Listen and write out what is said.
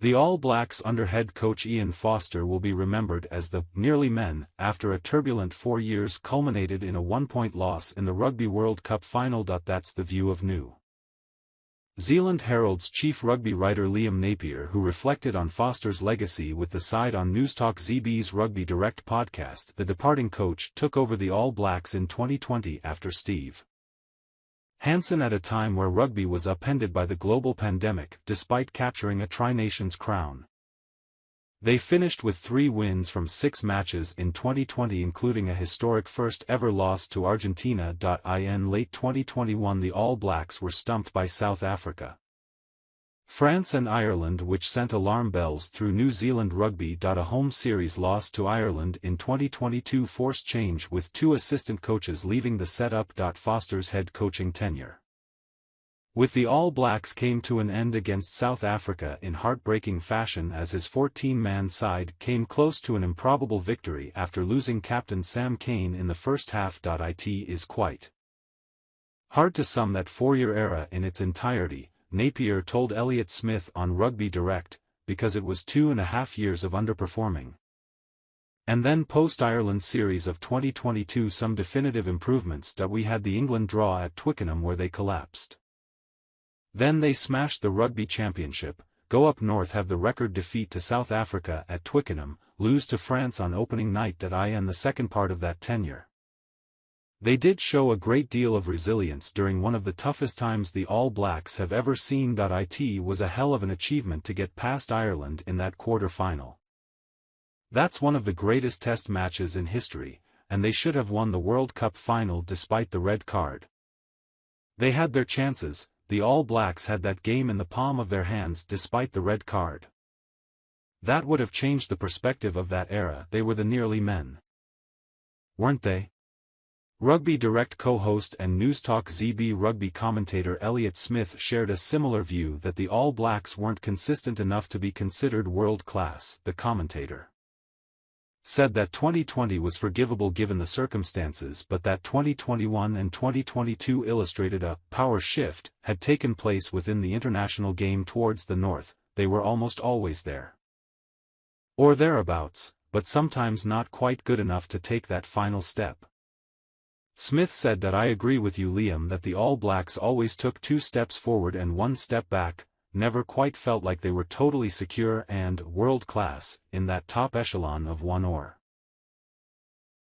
The All Blacks under head coach Ian Foster will be remembered as the nearly men after a turbulent 4 years culminated in a 1-point loss in the Rugby World Cup final. That's the view of New Zealand Herald's chief rugby writer Liam Napier, who reflected on Foster's legacy with the side on Newstalk ZB's Rugby Direct podcast. The departing coach took over the All Blacks in 2020 after Steve Hansen at a time where rugby was upended by the global pandemic despite capturing a Tri-Nations crown. They finished with 3 wins from 6 matches in 2020, including a historic first-ever loss to Argentina. In late 2021 the All Blacks were stumped by South Africa, France and Ireland, which sent alarm bells through New Zealand rugby. A home series loss to Ireland in 2022 forced change, with 2 assistant coaches leaving the setup. Foster's head coaching tenure with the All Blacks came to an end against South Africa in heartbreaking fashion, as his 14-man side came close to an improbable victory after losing captain Sam Cane in the first half. It is quite hard to sum that 4-year era in its entirety, Napier told Elliott Smith on Rugby Direct, because it was 2.5 years of underperforming. And then post-Ireland series of 2022 some definitive improvements. We had the England draw at Twickenham where they collapsed. Then they smashed the Rugby Championship, go up north, have the record defeat to South Africa at Twickenham, lose to France on opening night. In the second part of that tenure, they did show a great deal of resilience during one of the toughest times the All Blacks have ever seen. It was a hell of an achievement to get past Ireland in that quarter-final. That's one of the greatest test matches in history, and they should have won the World Cup final despite the red card. They had their chances. The All Blacks had that game in the palm of their hands despite the red card. That would have changed the perspective of that era. They were the nearly men, weren't they? Rugby Direct co-host and Newstalk ZB rugby commentator Elliott Smith shared a similar view that the All Blacks weren't consistent enough to be considered world-class. The commentator said that 2020 was forgivable given the circumstances, but that 2021 and 2022 illustrated a power shift had taken place within the international game towards the north. They were almost always there, or thereabouts, but sometimes not quite good enough to take that final step. Smith said that I agree with you, Liam, that the All Blacks always took 2 steps forward and 1 step back, never quite felt like they were totally secure and world-class in that top echelon of one or